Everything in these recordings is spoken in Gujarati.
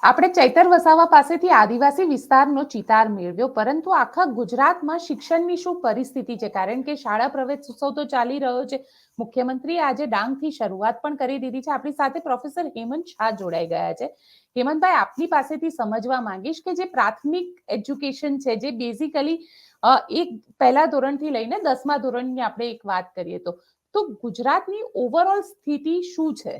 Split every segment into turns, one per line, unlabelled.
આપણે ચૈતર વસાવા પાસેથી આદિવાસી વિસ્તારનો ચિતાર મેળવ્યો, પરંતુ આખા ગુજરાતમાં શિક્ષણની શું પરિસ્થિતિ છે? કારણ કે શાળા પ્રવેશોત્સવ તો ચાલી રહ્યો છે. મુખ્યમંત્રીએ આજે ડાંગથી શરૂઆત પણ કરી દીધી છે. આપણી સાથે પ્રોફેસર હેમંત શાહ જોડાઈ ગયા છે. હેમંતભાઈ, આપની પાસેથી સમજવા માંગીશ કે જે પ્રાથમિક એજ્યુકેશન છે, જે બેઝિકલી એક પહેલા ધોરણથી લઈને 10મા ધોરણની આપણે એક વાત કરીએ તો ગુજરાતની ઓવરઓલ સ્થિતિ શું છે?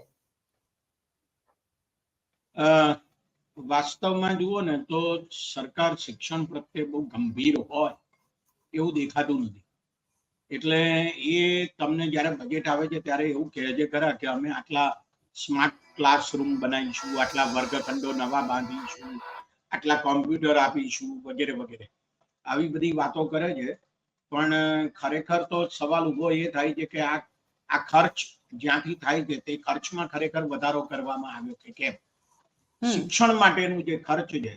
વાસ્તવમાં જુઓ ને તો સરકાર શિક્ષણ પ્રત્યે બહુ ગંભીર હોય એવું દેખાતું નથી. એટલે એ તમને જ્યારે બજેટ આવે છે ત્યારે એવું કહે છે ખરા કે અમે આટલા સ્માર્ટ ક્લાસરૂમ બનાવીશું, આટલા વર્ગખંડો નવા બાંધીશું, આટલા કોમ્પ્યુટર આપીશું, વગેરે વગેરે આવી બધી વાતો કરે છે. પણ ખરેખર તો સવાલ ઉભો એ થાય છે કે આ ખર્ચ જ્યાંથી થાય છે તે ખર્ચમાં ખરેખર વધારો કરવામાં આવ્યો છે કેમ? શિક્ષણ માટેનું જે ખર્ચ છે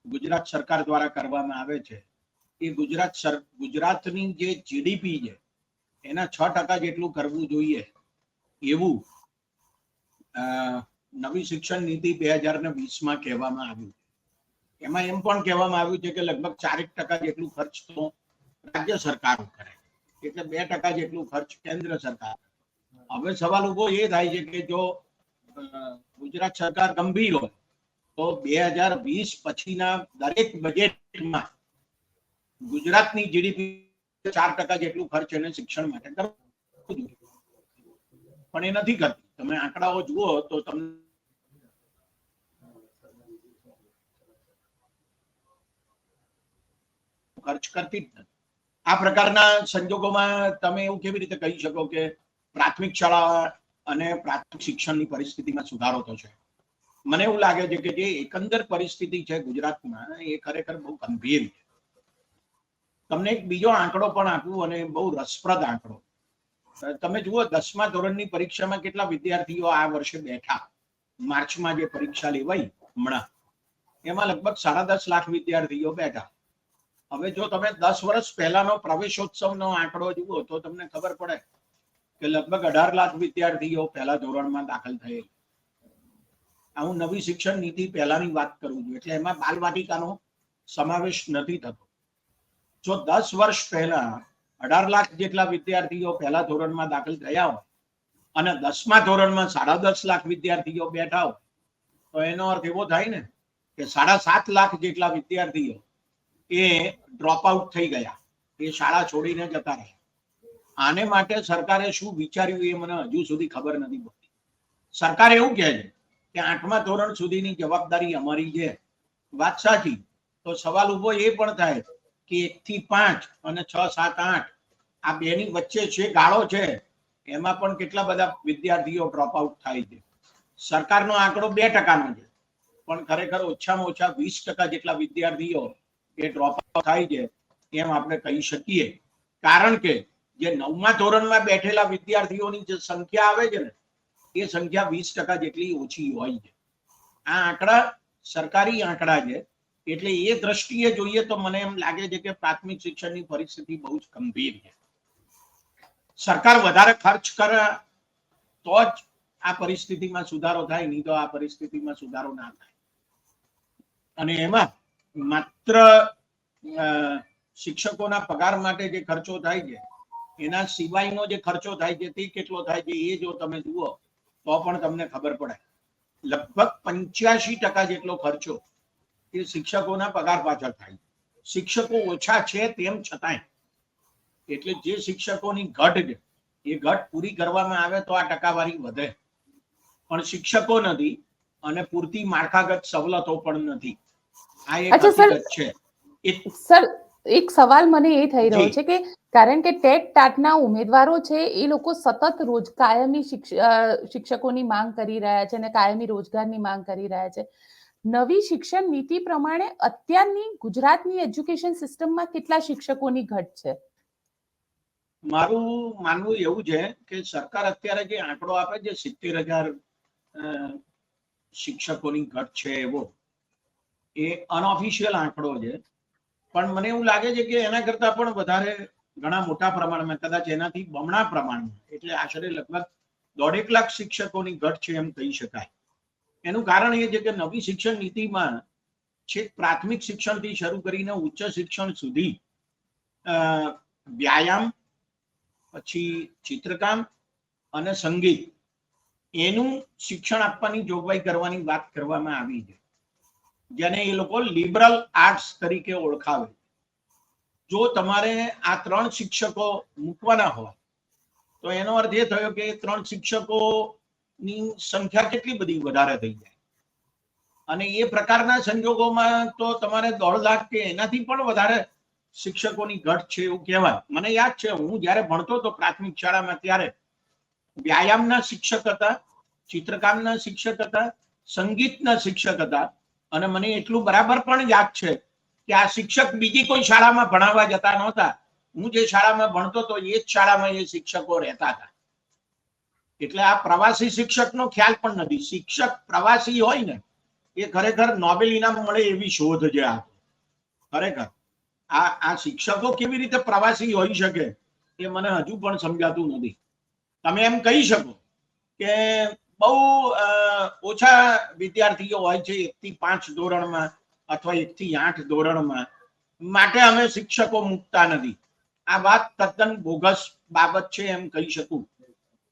ગુજરાત સરકાર દ્વારા કરવામાં આવે છે એ ગુજરાતની જે જીડીપી છે એના 6% જેટલું કરવું જોઈએ એવું નવી શિક્ષણ નીતિ 2020માં કહેવામાં આવ્યું. એમાં એમ પણ કહેવામાં આવ્યું છે કે લગભગ 4% જેટલું ખર્ચ તો રાજ્ય સરકારો કરે, એટલે 2% જેટલું ખર્ચ કેન્દ્ર સરકાર. હવે સવાલ ઉભો એ થાય છે કે જો ગુજરાત સરકાર ગંભીર હોય તો 2020 પછીના દરેક બજેટમાં ગુજરાતની જીડીપી 4% જેટલું ખર્ચ એને શિક્ષણ માટે કરવું જોઈએ, પણ એ નથી કરતી. તમે આંકડાઓ જુઓ તો તમને ખર્ચ કરતી જ નથી. આ પ્રકારના સંજોગોમાં તમે એવું કેવી રીતે કહી શકો કે પ્રાથમિક શાળા અને પ્રાથમિક શિક્ષણની પરિસ્થિતિમાં સુધારો થશે? મને એવું લાગે છે કે જે એકંદર પરિસ્થિતિ છે ગુજરાતમાં એ ખરેખર બહુ ગંભીર છે. તમને એક બીજો આંકડો પણ આપું અને બહુ રસપ્રદ આંકડો. તમે જુઓ 10મા ધોરણની પરીક્ષામાં કેટલા વિદ્યાર્થીઓ આ વર્ષે બેઠા. માર્ચમાં જે પરીક્ષા લેવાઈ હમણાં એમાં લગભગ 10.5 લાખ વિદ્યાર્થીઓ બેઠા. હવે જો તમે 10 વર્ષ પહેલાનો પ્રવેશોત્સવનો આંકડો જુઓ તો તમને ખબર પડે કે લગભગ 18 લાખ વિદ્યાર્થીઓ પહેલા ધોરણમાં દાખલ થયેલ. હું નવી શિક્ષણ નીતિ પહેલાની વાત કરું છું, એટલે એમાં બાલવાટિકાનો સમાવેશ નથી થતો. જો 10 વર્ષ પહેલા 18 લાખ જેટલા વિદ્યાર્થીઓ પહેલા ધોરણમાં દાખલ થયા હોય અને 10મા ધોરણમાં 10.5 લાખ વિદ્યાર્થીઓ બેઠા હોય તો એનો અર્થ એવો થાય ને કે 7.5 લાખ જેટલા વિદ્યાર્થીઓ એ ડ્રોપ આઉટ થઈ ગયા, એ શાળા છોડીને જતા રહ્યા. આને માટે સરકારે શું વિચાર્યું એ મને હજુ સુધી ખબર નથી પડતી. સરકાર એવું કહે છે કે 8મા ધોરણ સુધીની જવાબદારી અમારી છે. વાત સાચી. તો સવાલ ઉભો એ પણ થાય કે 1 થી 5 અને 6, 7, 8 આ બેની વચ્ચે છે ગાળો છે, એમાં પણ કેટલા બધા વિદ્યાર્થીઓ ડ્રોપ આઉટ થાય છે. સરકારનો આંકડો 2%નો છે, પણ ખરેખર ઓછામાં ઓછા 20% જેટલા વિદ્યાર્થીઓ એ ડ્રોપ આઉટ થાય છે એમ આપણે કહી શકીએ. કારણ કે જે 9મા ધોરણમાં બેઠેલા વિદ્યાર્થીઓની જે સંખ્યા આવે છે ને એ સંખ્યા 20% જેટલી ઓછી હોય છે. આ આંકડા સરકારી આંકડા છે, એટલે એ દ્રષ્ટિએ જોઈએ તો મને એમ લાગે છે કે પ્રાથમિક શિક્ષણની પરિસ્થિતિ બહુ જ ગંભીર છે. સરકાર વધારે ખર્ચ કરે તો જ આ પરિસ્થિતિમાં સુધારો થાય, નહીં તો આ પરિસ્થિતિમાં સુધારો ના થાય. અને એમાં માત્ર શિક્ષકોના પગાર માટે જે ખર્ચો થાય છે એના સિવાયનો જે ખર્ચો થાય છે તે કેટલો થાય છે એ જો તમે જુઓ તો પણ તમને ખબર પડે. લગભગ 85% જેટલો ખર્ચો એ શિક્ષકોના પગાર પાછળ થાય. શિક્ષકો ઓછા છે તેમ છતાંય, એટલે જે શિક્ષકોની ઘટ છે એ ઘટ પૂરી કરવામાં આવે તો આ ટકાવારી વધે, પણ શિક્ષકો નથી અને પૂરતી માળખાગત સવલતો પણ નથી. આ એક હકીકત છે.
સર, એક સવાલ મને એ થઈ રહ્યો છે કે કારણ કે ટેટ ટાટના ઉમેદવારો છે એ લોકો સતત કાયમી શિક્ષકોની માંગ કરી રહ્યા છે અને કાયમી રોજગારની માંગ કરી રહ્યા છે. નવી શિક્ષણ નીતિ પ્રમાણે અત્યારની ગુજરાતની એજ્યુકેશન સિસ્ટમમાં કેટલા શિક્ષકોની ઘટ છે?
મારું માનવું એવું છે કે સરકાર અત્યારે જે આંકડો આપે છે 70,000 શિક્ષકોની ઘટ છે, એવો એ અનઓફિશિયલ આંકડો છે. પણ મને એવું લાગે છે કે એના કરતા પણ વધારે ઘણા મોટા પ્રમાણમાં, કદાચ એનાથી બમણા પ્રમાણમાં, એટલે આશરે લગભગ 1.5 લાખ શિક્ષકોની ઘટ છે એમ કહી શકાય. એનું કારણ એ છે કે નવી શિક્ષણ નીતિમાં છેક પ્રાથમિક શિક્ષણથી શરૂ કરીને ઉચ્ચ શિક્ષણ સુધી વ્યાયામ, પછી ચિત્રકામ અને સંગીત એનું શિક્ષણ આપવાની જોગવાઈ કરવાની વાત કરવામાં આવી છે, જેને એ લોકો લિબરલ આર્ટ્સ તરીકે ઓળખાવે. જો તમારે આ 3 શિક્ષકો મૂકવાના હોય તો એનો અર્થ એ થયો કે 3 શિક્ષકોની સંખ્યા કેટલી બધી વધારે થઈ જાય, અને એ પ્રકારના સંજોગોમાં તો તમારે 1.5 લાખ કે એનાથી પણ વધારે શિક્ષકોની ઘટ છે એવું કહેવાય. મને યાદ છે, હું જ્યારે ભણતો હતો પ્રાથમિક શાળામાં ત્યારે વ્યાયામના શિક્ષક હતા, ચિત્રકામના શિક્ષક હતા, સંગીતના શિક્ષક હતા, અને મને એટલું બરાબર પણ યાદ છે કે આ શિક્ષક બીજી કોઈ શાળામાં ભણાવવા જતા નહોતા. હું જે શાળામાં ભણતો હતો એ જ શાળામાં એ શિક્ષકો રહેતા હતા. એટલે આ પ્રવાસી શિક્ષકનો ખ્યાલ પણ નથી. શિક્ષક પ્રવાસી હોય ને એ ખરેખર નોબેલ ઇનામ મળે એવી શોધ છે આ. ખરેખર આ શિક્ષકો કેવી રીતે પ્રવાસી હોઈ શકે એ મને હજુ પણ સમજાતું નથી. તમે એમ કહી શકો કે બહુ ઓછા વિદ્યાર્થીઓ હોય છે 1 થી 5 ધોરણમાં અથવા 1 થી 8 ધોરણમાં, માટે અમે શિક્ષકો મૂકતા નથી. આ વાત તદ્દન બોગસ બાબત છે એમ કહી શકું.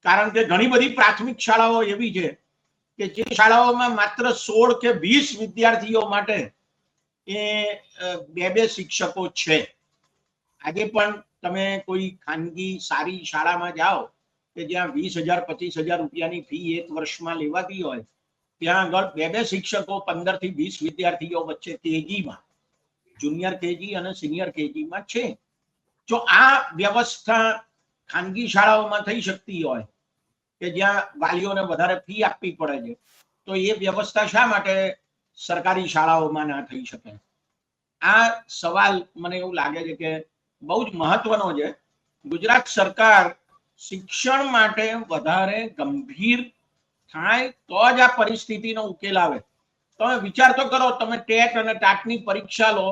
કારણ કે ઘણી બધી પ્રાથમિક શાળાઓ એવી છે કે જે શાળાઓમાં માત્ર 16 કે 20 વિદ્યાર્થીઓ માટે એ 2 શિક્ષકો છે. આજે પણ તમે કોઈ ખાનગી સારી શાળામાં જાઓ કે જ્યાં 20,000 25,000 રૂપિયાની ફી 1 વર્ષમાં લેવાતી હોય, ત્યાં આગળ 2 શિક્ષકો 15 થી 20 વિદ્યાર્થીઓ વચ્ચે કેજીમાં, જુનિયર કેજી અને સિનિયર કેજીમાં છે. જો આ વ્યવસ્થા ખાનગી શાળાઓમાં થઈ શકતી હોય કે જ્યાં વાલીઓને વધારે ફી આપવી પડે છે, તો એ વ્યવસ્થા શા માટે સરકારી શાળાઓમાં ના થઈ શકે? આ સવાલ મને એવું લાગે છે કે બહુ જ મહત્વનો છે. ગુજરાત સરકાર શિક્ષણ માટે વધારે ગંભીર થાય તો જ આ પરિસ્થિતિનો ઉકેલ આવે. તમે વિચાર તો કરો, તમે ટેટ અને ટાટની પરીક્ષા લો,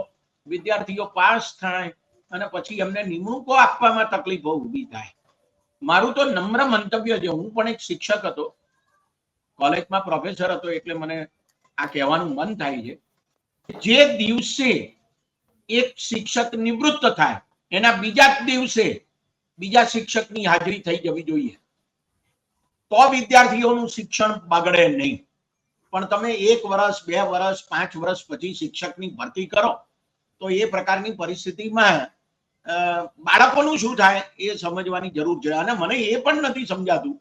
વિદ્યાર્થીઓ પાસ થાય અને પછી એમને નિમણૂકો આપવામાં તકલીફો ઊભી થાય. મારું તો નમ્ર મંતવ્ય છે, હું પણ એક શિક્ષક હતો, કોલેજમાં પ્રોફેસર હતો, એટલે મને આ કહેવાનું મન થાય છે. જે દિવસે એક શિક્ષક નિવૃત્ત થાય એના બીજા જ દિવસે બીજા શિક્ષકની હાજરી થઈ જવી જોઈએ, તો વિદ્યાર્થીઓનું શિક્ષણ બગડે નહીં. પણ તમે 1 વર્ષ 2 વર્ષ 5 વર્ષ પછી શિક્ષકની ભરતી કરો તો એ પ્રકારની પરિસ્થિતિમાં બાળકોનું શું થાય એ સમજવાની જરૂર છે. અને મને એ પણ નથી સમજાતું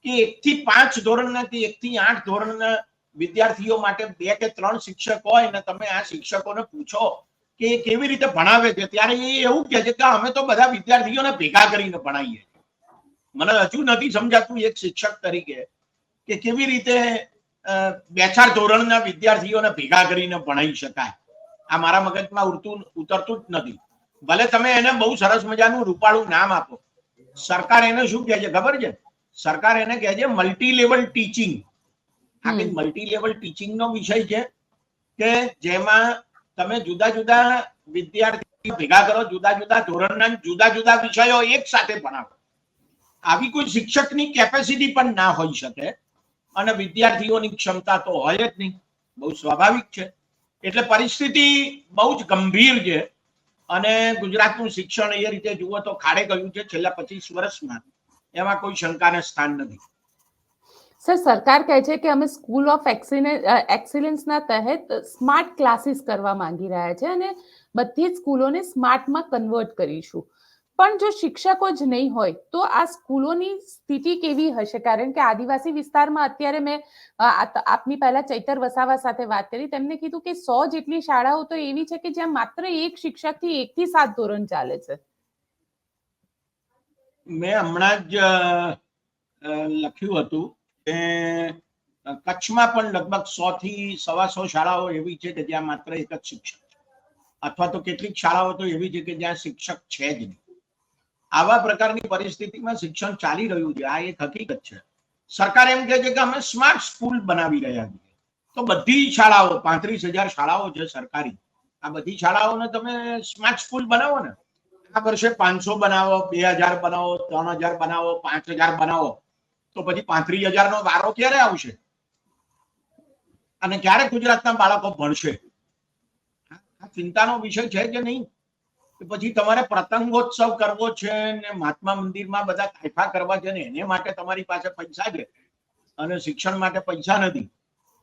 કે 1 થી 5 ધોરણના કે 1 થી 8 ધોરણના વિદ્યાર્થીઓ માટે 2 કે 3 શિક્ષક હોય અને તમે આ શિક્ષકોને પૂછો કે એ કેવી રીતે ભણાવે છે, ત્યારે એ એવું કહે છે કે અમે તો બધા વિદ્યાર્થીઓને ભેગા કરીને ભણાવીએ. મને હજુ નથી સમજાતું એક શિક્ષક તરીકે કે કેવી રીતે 2-4 ધોરણના વિદ્યાર્થીઓને ભેગા કરીને ભણાવી શકાય. આ મારા મગજમાં ઉતરતું જ નથી. ભલે તમે એને બહુ સરસ મજાનું રૂપાળું નામ આપો. સરકાર એને શું કહે છે ખબર છે? સરકાર એને કહે છે મલ્ટી લેવલ ટીચિંગ. આ કઈ મલ્ટી લેવલ ટીચિંગ નો વિષય છે કે જેમાં તમે જુદા જુદા વિદ્યાર્થીઓ ભેગા કરો, જુદા જુદા ધોરણના જુદા જુદા વિષયો એક સાથે ભણાવો. આવી કોઈ શિક્ષકની કેપેસિટી પણ ના હોઈ શકે અને વિદ્યાર્થીઓની ક્ષમતા તો હોય જ નહીં. બહુ સ્વાભાવિક છે. એટલે પરિસ્થિતિ બહુ જ ગંભીર છે અને ગુજરાતનું શિક્ષણ એ રીતે જુઓ તો ખાડે ગયું છે છેલ્લા 25 વર્ષમાં. એમાં કોઈ શંકાને સ્થાન નથી.
સર, સરકાર કહે છે કે અમે સ્કૂલ ઓફ એક્સિલન્સના તહેત સ્માર્ટ ક્લાસીસ કરવા માંગી રહ્યા છે અને બધી જ સ્કૂલોને સ્માર્ટમાં કન્વર્ટ કરીશું. પણ જો શિક્ષકો જ નહીં હોય તો આ સ્કૂલોની સ્થિતિ કેવી હશે? કારણ કે આદિવાસી વિસ્તારમાં અત્યારે મેં આપની પહેલા ચૈતર વસાવા સાથે વાત કરી, તેમને કીધું કે 100 જેટલી શાળાઓ તો એવી છે કે જ્યાં માત્ર એક શિક્ષકથી 1 થી 7 ધોરણ ચાલે છે.
મેં હમણાં જ લખ્યું હતું કે કચ્છમાં પણ લગભગ 100 થી 125 શાળાઓ એવી છે કે જ્યાં માત્ર એક જ શિક્ષક, અથવા તો કેટલીક શાળાઓ તો એવી છે કે જ્યાં શિક્ષક છે જ નહીં. આવા પ્રકારની પરિસ્થિતિમાં શિક્ષણ ચાલી રહ્યું છે, આ એક હકીકત છે. સરકાર એમ કહે છે કે અમે સ્માર્ટ સ્કૂલ બનાવી રહ્યા છીએ. તો બધી શાળાઓ 35,000 શાળાઓ છે સરકારી, આ બધી શાળાઓને તમે સ્માર્ટ સ્કૂલ બનાવો ને. આ વર્ષે 500 બનાવો, 2000 બનાવો, 3000 બનાવો, 5000 બનાવો, તો પછી 35,000 નો વારો ક્યારે આવશે? અને ક્યારે ગુજરાતના બાળકો ભણશે? આ ચિંતાનો વિષય છે કે નહીં? પછી તમારે પતંગોત્સવ કરવો છે ને મહાત્મા મંદિરમાં બધા તાઇફા કરવા છે ને એને માટે તમારી પાસે પૈસા છે અને શિક્ષણ માટે પૈસા નથી.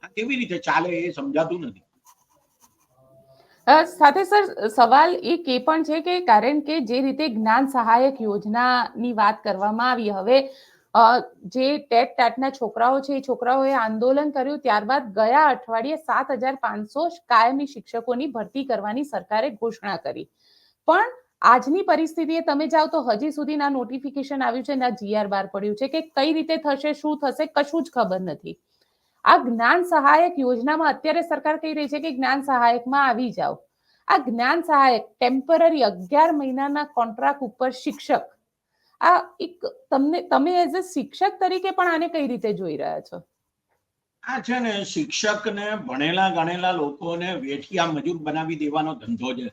આ કેવી રીતે ચાલે એ સમજાતું નથી.
સાથે સર સવાલ એક એ પણ છે કે કારણ કે જે રીતે જ્ઞાન સહાયક યોજનાની વાત કરવામાં આવી, હવે જે ટેટ ટાટના છોકરાઓ છે એ છોકરાઓએ આંદોલન કર્યું, ત્યારબાદ ગયા અઠવાડિયે 7,500 કાયમી શિક્ષકોની ભરતી કરવાની સરકારે ઘોષણા કરી. પણ આજની પરિસ્થિતિએ તમે જાઓ તો હજી સુધી ના નોટિફિકેશન આવ્યું છે ના જીઆર બહાર પડ્યું છે કે કઈ રીતે થશે, શું થશે, કશું જ ખબર નથી. આ જ્ઞાન સહાયક યોજનામાં અત્યારે સરકાર કહી રહી છે કે જ્ઞાન સહાયકમાં આવી જાઓ. આ જ્ઞાન સહાયક ટેમ્પરરી 11 મહિનાના કોન્ટ્રાક્ટ ઉપર શિક્ષક, આ એક તમે એઝ અ શિક્ષક તરીકે પણ આને કઈ રીતે જોઈ રહ્યા છો?
આ છે ને શિક્ષકને ભણેલા ગણેલા લોકોને વેઠિયા મજૂર બનાવી દેવાનો ધંધો છે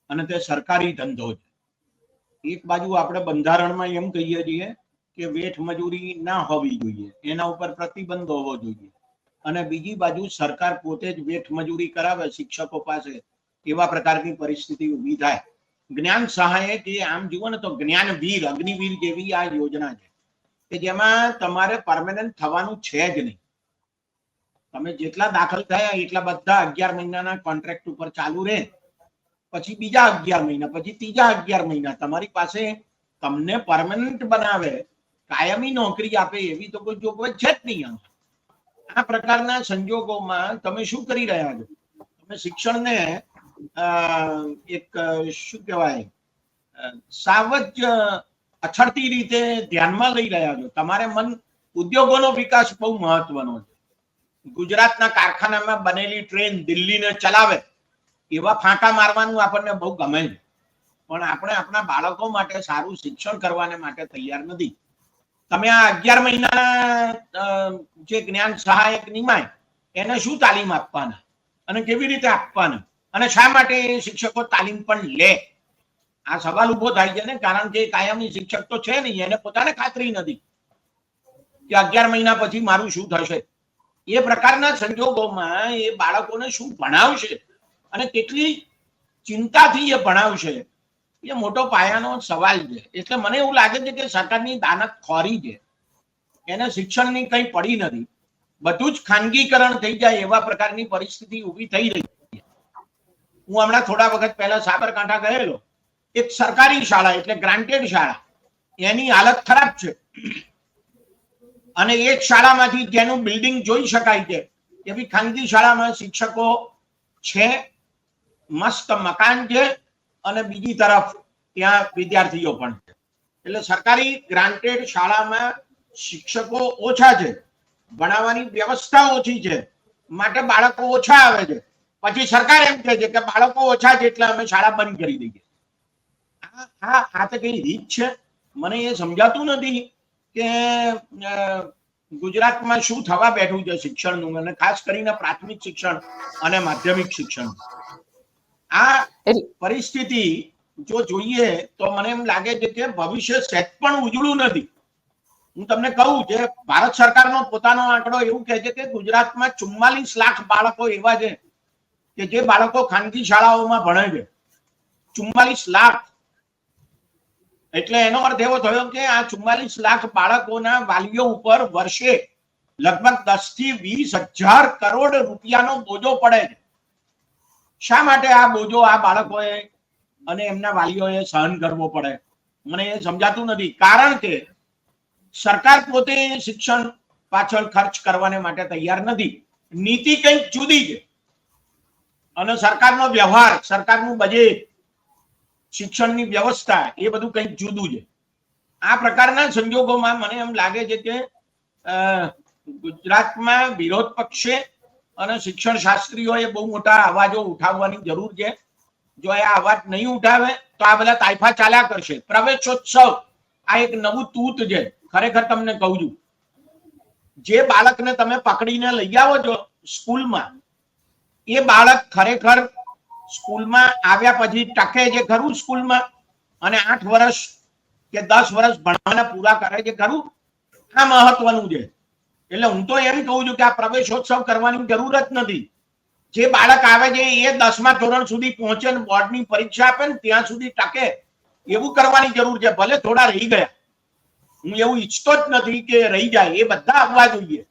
અને તે સરકારી ધંધો છે. એક બાજુ આપણે બંધારણમાં એમ કહીએ છીએ કે વેઠ મજૂરી ના હોવી જોઈએ, એના ઉપર પ્રતિબંધ હોવો જોઈએ, અને બીજી બાજુ સરકાર પોતે જ વેઠ મજૂરી કરાવે શિક્ષકો પાસે, એવા પ્રકારની પરિસ્થિતિ ઊભી થાય. જ્ઞાન સહાયક એ આમ જુઓ ને તો જ્ઞાનવીર, અગ્નિવીર જેવી આ યોજના છે કે જેમાં તમારે પરમેનન્ટ થવાનું છે જ નહીં. તમે જેટલા દાખલ થયા એટલા બધા 11 મહિનાના કોન્ટ્રાક્ટ ઉપર ચાલુ રહે, પછી બીજા 11 મહિના, પછી ત્રીજા 11 મહિના તમારી પાસે તમને પરમેનન્ટ બનાવે, કાયમી નોકરી આપે એવી તો કોઈ જોગવાઈ છે જ નહીં. આ પ્રકારના સંજોગોમાં તમે શું કરી રહ્યા છો? તમે શિક્ષણને એક શું કહેવાય સાવ જ અછડતી રીતે ધ્યાનમાં લઈ રહ્યા છો. તમારે ઉદ્યોગોનો વિકાસ બહુ મહત્વનો છે. ગુજરાતના કારખાનામાં બનેલી ટ્રેન દિલ્હીને ચલાવે એવા ફાંકા મારવાનું આપણને બહુ ગમે છે, પણ આપણે આપણા બાળકો માટે સારું શિક્ષણ કરવાને માટે તૈયાર નથી. તમે આ 11 મહિના જે જ્ઞાન સહાયક નિમાય એને શું તાલીમ આપવાના અને કેવી રીતે આપવાના અને શા માટે શિક્ષકો તાલીમ પણ લે? આ સવાલ ઉભો થાય છે ને, કારણ કે કાયમી શિક્ષક તો છે નહીં, એને પોતાને ખાતરી નથી કે 11 મહિના પછી મારું શું થશે. એ પ્રકારના સંજોગોમાં એ બાળકોને શું ભણાવશે અને કેટલી ચિંતાથી એ ભણાવશે, એ મોટો પાયાનો સવાલ છે. એટલે મને એવું લાગે છે કે સરકારની દાનત ખોરી છે, એને શિક્ષણની કંઈ પડી નથી, બધું જ ખાનગીકરણ થઈ જાય એવા પ્રકારની પરિસ્થિતિ ઊભી થઈ રહી છે. હું હમણાં થોડા વખત પહેલા સાબરકાંઠા ગયેલો, એક સરકારી શાળા એટલે ગ્રાન્ટેડ શાળા, એની હાલત ખરાબ છે. અને એક શાળામાંથી જેનું બિલ્ડિંગ જોઈ શકાય છે એવી ખાનગી શાળામાં શિક્ષકો છે, મસ્ત મકાન છે, અને બીજી તરફ ત્યાં વિદ્યાર્થીઓ પણ છે. એટલે સરકારી ગ્રાન્ટેડ શાળામાં શિક્ષકો ઓછા છે, ભણાવવાની વ્યવસ્થા ઓછી છે, માટે બાળકો ઓછા આવે છે. પછી સરકાર એમ કહે છે કે બાળકો ઓછા છે એટલે અમે શાળા બંધ કરી દઈએ. આ તો કઈ રીત છે? મને એ સમજાતું નથી કે ગુજરાતમાં શું થવા બેઠું છે શિક્ષણનું, અને ખાસ કરીને પ્રાથમિક શિક્ષણ અને માધ્યમિક શિક્ષણ. આ પરિસ્થિતિ જો જોઈએ તો મને એમ લાગે છે કે ભવિષ્ય સહેજ પણ ઉજળું નથી. હું તમને કહું કે ભારત સરકારનો પોતાનો આંકડો એવું કહે છે કે ગુજરાતમાં 44 લાખ બાળકો એવા છે કે જે બાળકો ખાનગી શાળાઓમાં ભણે છે. 44 લાખ. એટલે એનો અર્થ એવો થયો કે આ 44 લાખ બાળકોના વાલીઓ ઉપર વર્ષે લગભગ 10 થી 20 હજાર કરોડ રૂપિયાનો બોજો પડે છે. શા માટે આ બોજો આ બાળકોએ અને એમના વાલીઓએ સહન કરવો પડે? મને એ સમજાતું નથી. કારણ કે સરકાર પોતે શિક્ષણ પાછળ ખર્ચ કરવાને માટે તૈયાર નથી. નીતિ કંઈક જુદી છે અને સરકારનો વ્યવહાર, સરકારનું બજેટ, શિક્ષણની વ્યવસ્થા એ બધું કંઈક જુદું છે. આ પ્રકારના સંજોગોમાં મને એમ લાગે છે કે ગુજરાતમાં વિરોધ પક્ષે અને શિક્ષણ શાસ્ત્રીઓએ બહુ મોટા અવાજો ઉઠાવવાની જરૂર છે. જો આ અવાજ નહીં ઉઠાવે તો આ બધા તાઇફા ચાલ્યા કરશે. પ્રવેશોત્સવ આ એક નવું તૂત છે. ખરેખર તમને કહું છું, જે બાળકને તમે પકડીને લઈ આવો છો સ્કૂલમાં, એ બાળક ખરેખર સ્કૂલમાં આવ્યા પછી ટકે જે ખરું સ્કૂલમાં અને 8 વર્ષ કે 10 વર્ષ ભણવાના પૂરા કરે છે ખરું, આ મહત્વનું છે. એટલે હું તો એમ કહું છું કે આ પ્રવેશોત્સવ કરવાની જરૂર જ નથી. જે બાળક આવે છે એ 10મા ધોરણ સુધી પહોંચે ને બોર્ડની પરીક્ષા આપે ને ત્યાં સુધી ટકે એવું કરવાની જરૂર છે. ભલે થોડા રહી ગયા, હું એવું ઈચ્છતો જ નથી કે રહી જાય, એ બધા આવવા જોઈએ,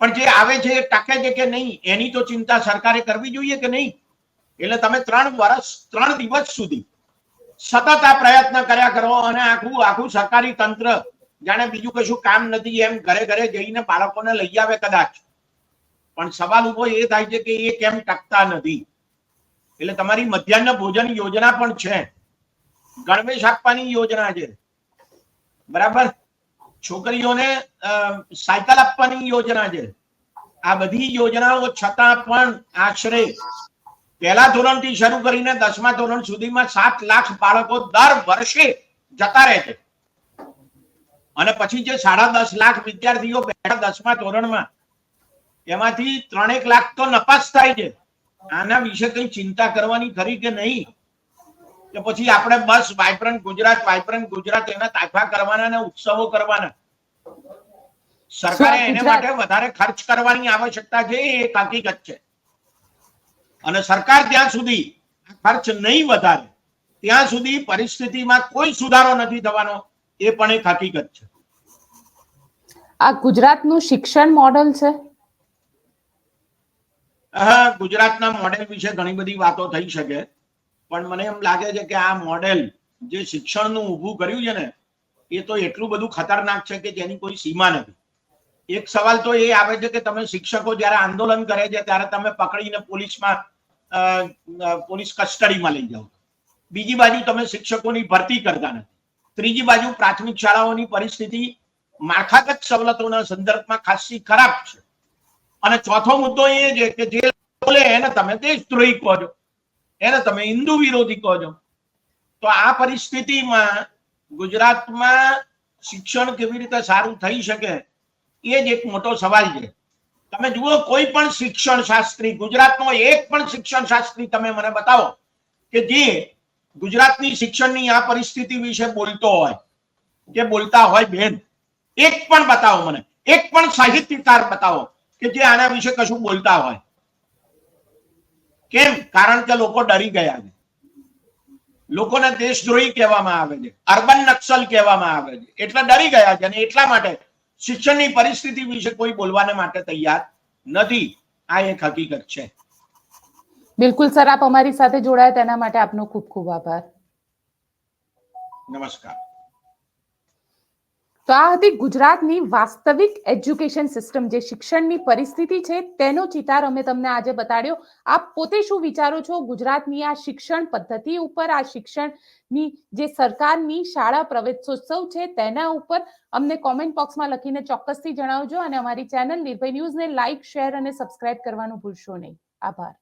પણ જે આવે છે એ ટકે છે કે નહીં એની તો ચિંતા સરકારે કરવી જોઈએ કે નહીં. એટલે તમે 3 વર્ષ 3 દિવસ સુધી સતત આ પ્રયત્ન કર્યા કરો અને આખું સરકારી તંત્ર જાણે બીજું કશું કામ નથી એમ ઘરે ઘરે જઈને બાળકોને લઈ આવે કદાચ, પણ સવાલ ઉભો એ થાય છે કે એ કેમ ટકતા નથી. એટલે તમારી મધ્યાહન ભોજન યોજના પણ છે, ગણવેશ આપવાની યોજના છે, બરાબર, છોકરીઓને સાયકલ આપવાની યોજના છે. આ બધી યોજનાઓ છતાં પણ આશરે પહેલા ધોરણથી શરૂ કરીને 10મા ધોરણ સુધીમાં 7 લાખ બાળકો દર વર્ષે જતા રહે છે. અને પછી જે 10.5 લાખ વિદ્યાર્થીઓ બેઠા 10મા ધોરણમાં, એમાંથી 3-1 લાખ તો નપાસ થાય છે. આના વિશે કઈ ચિંતા કરવાની ખરી કે નહીં? કે પછી આપણે બસ વાઇબ્રન્ટ ગુજરાત એના તાફા કરવાના ને ઉત્સવો કરવાના? સરકારે એને માટે વધારે ખર્ચ કરવાની આવશ્યકતા છે, એ હકીકત છે. અને સરકાર ત્યાં સુધી ખર્ચ નહીં વધારે ત્યાં સુધી પરિસ્થિતિમાં કોઈ સુધારો નથી થવાનો, એ પણ એક હકીકત છે.
આ ગુજરાતનું શિક્ષણ મોડેલ છે.
ગુજરાતના મોડેલ વિશે ઘણી બધી વાતો થઈ શકે, પણ મને એમ લાગે છે કે આ મોડેલ જે શિક્ષણનું ઊભું કર્યું છે ને, એ તો એટલું બધું ખતરનાક છે કે જેની કોઈ સીમા નથી. એક સવાલ તો એ આવે છે કે તમે શિક્ષકો જ્યારે આંદોલન કરે છે ત્યારે તમે પકડીને પોલીસ કસ્ટડીમાં લઈ જાઓ, બીજી બાજુ તમે શિક્ષકોની ભરતી કરતા નથી, ત્રીજી બાજુ પ્રાથમિક શાળાઓની પરિસ્થિતિ માળખાગત સવલતોના સંદર્ભમાં ખાસી ખરાબ છે, અને ચોથો મુદ્દો એ છે કે જે બોલે એને તમે દેશદ્રોહી કહો છો, એને તમે હિન્દુ વિરોધી કહો છો. તો આ પરિસ્થિતિમાં ગુજરાતમાં શિક્ષણ કેવી રીતે સારું થઈ શકે એ જ એક મોટો સવાલ છે. તમે જુઓ, કોઈ પણ શિક્ષણ શાસ્ત્રી, ગુજરાતનો એક પણ શિક્ષણ શાસ્ત્રી તમે મને બતાવો કે જે ગુજરાતની શિક્ષણની આ પરિસ્થિતિ વિશે બોલતો હોય કે બોલતા હોય. બેન, એક પણ બતાવો મને, એક પણ સાહિત્યકાર બતાવો કે જે આના વિશે કશું બોલતા હોય. કેમ? કારણ કે લોકો ડરી ગયા છે, લોકોને દેશદ્રોહી કહેવામાં આવે છે, અર્બન નક્સલ કહેવામાં આવે છે, એટલે ડરી ગયા છે, અને એટલા માટે શિક્ષણની પરિસ્થિતિ વિશે કોઈ બોલવાને માટે તૈયાર નથી. આ એક હકીકત છે.
બિલકુલ સર, આપ અમારી સાથે જોડાયા તેના માટે આપનો ખૂબ ખૂબ આભાર.
નમસ્કાર.
તો આ હતી ગુજરાતની વાસ્તવિક એજ્યુકેશન સિસ્ટમ, જે શિક્ષણની પરિસ્થિતિ છે તેનો ચિતાર અમે તમને આજે બતાડ્યો. આપ પોતે શું વિચારો છો ગુજરાતની આ શિક્ષણ પદ્ધતિ ઉપર, આ શિક્ષણની જે સરકારની શાળા પ્રવેશોત્સવ છે તેના ઉપર અમને કોમેન્ટ બોક્સમાં લખીને ચોક્કસથી જણાવજો, અને અમારી ચેનલ નિર્ભય ન્યૂઝને લાઇક, શેર અને સબસ્ક્રાઇબ કરવાનું ભૂલશો નહીં. આભાર.